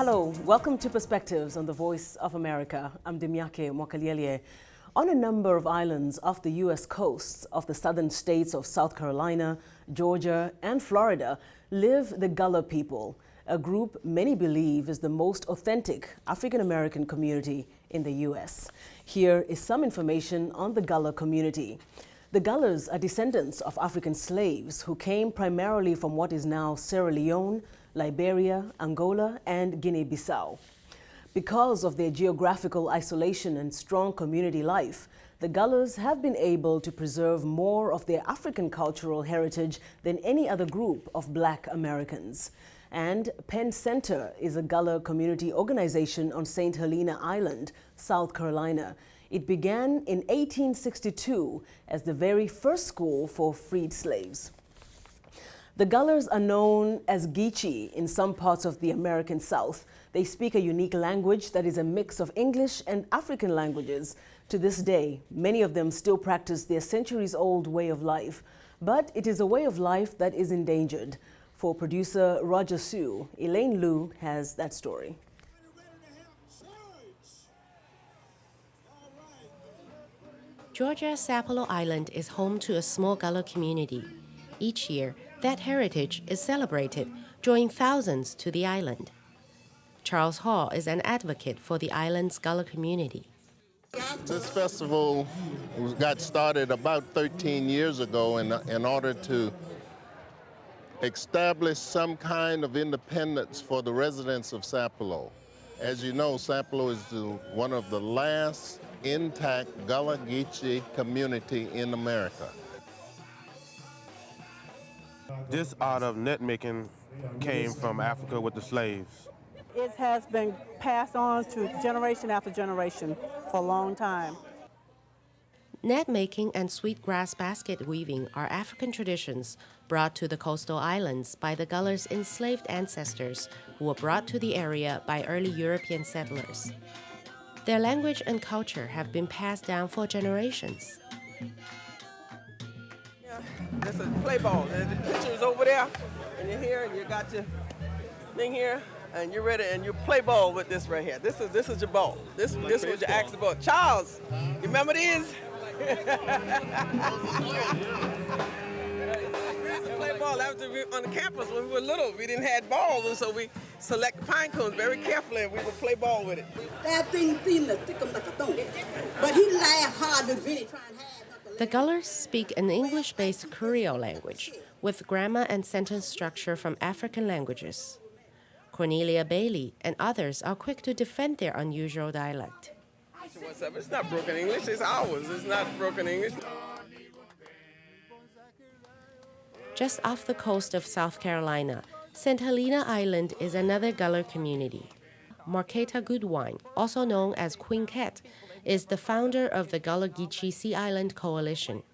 Hello, welcome to Perspectives on the Voice of America. I'm Dimyake Mwakaliele. On a number of islands off the U.S. coasts of the southern states of South Carolina, Georgia, and Florida live the Gullah people, a group many believe is the most authentic African-American community in the U.S. Here is some information on the Gullah community. The Gullahs are descendants of African slaves who came primarily from what is now Sierra Leone, Liberia, Angola, and Guinea-Bissau. Because of their geographical isolation and strong community life, the Gullahs have been able to preserve more of their African cultural heritage than any other group of Black Americans. And Penn Center is a Gullah community organization on St. Helena Island, South Carolina. It began in 1862 as the very first school for freed slaves. The Gullahs are known as Geechee in some parts of the American South. They speak a unique language that is a mix of English and African languages. To this day, many of them still practice their centuries-old way of life. But it is a way of life that is endangered. For producer Roger Sue, Elaine Liu has that story. Georgia's Sapelo Island is home to a small Gullah community. Each year, that heritage is celebrated, drawing thousands to the island. Charles Hall is an advocate for the island's Gullah community. This festival got started about 13 years ago in order to establish some kind of independence for the residents of Sapelo. As you know, Sapelo is one of the last intact Gullah Geechee community in America. This art of net making came from Africa with the slaves. It has been passed on to generation after generation for a long time. Net making and sweetgrass basket weaving are African traditions brought to the coastal islands by the Gullahs' enslaved ancestors who were brought to the area by early European settlers. Their language and culture have been passed down for generations. This is play ball. The picture is over there, and you're here, and you got your thing here, and you're ready, and you play ball with this right here. This is your ball. This was your axe ball. Charles, you remember these? Play ball. That was on the campus when we were little. We didn't have balls, and so we select pine cones very carefully, and we would play ball with it. That thing thick like a stone. But he laughed hard as Vinny trying to have. The Gullahs speak an English-based Creole language with grammar and sentence structure from African languages. Cornelia Bailey and others are quick to defend their unusual dialect. It's not broken English, it's ours. It's not broken English. Just off the coast of South Carolina, St. Helena Island is another Gullah community. Marqueta Goodwine, also known as Queen Cat, is the founder of the Gullah Geechee Sea Island Coalition.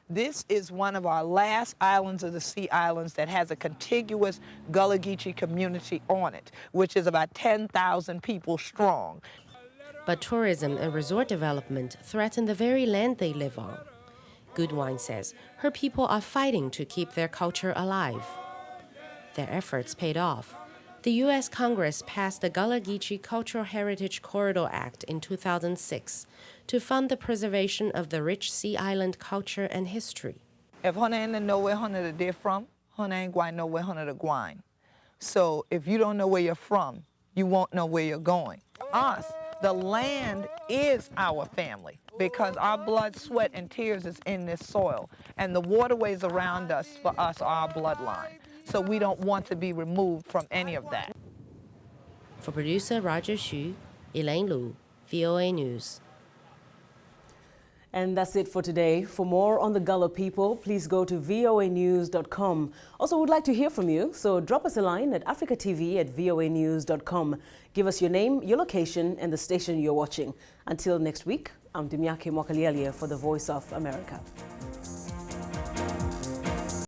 This is one of our last islands of the Sea Islands that has a contiguous Gullah Geechee community on it, which is about 10,000 people strong. But tourism and resort development threaten the very land they live on. Goodwine says her people are fighting to keep their culture alive. Their efforts paid off. The U.S. Congress passed the Gullah Geechee Cultural Heritage Corridor Act in 2006 to fund the preservation of the rich Sea Island culture and history. If Hona ain't know where Hona they're from, Hona ain't going to know where Hona they're going. So if you don't know where you're from, you won't know where you're going. Us, the land is our family because our blood, sweat, and tears is in this soil. And the waterways around us, for us, are our bloodline. So we don't want to be removed from any of that. For producer Roger Shu, Elaine Liu, VOA News. And that's it for today. For more on the Gullah people, please go to voanews.com. Also, we'd like to hear from you, so drop us a line at africatv@voanews.com. Give us your name, your location, and the station you're watching. Until next week, I'm Dimyake Mwakaliele for the Voice of America.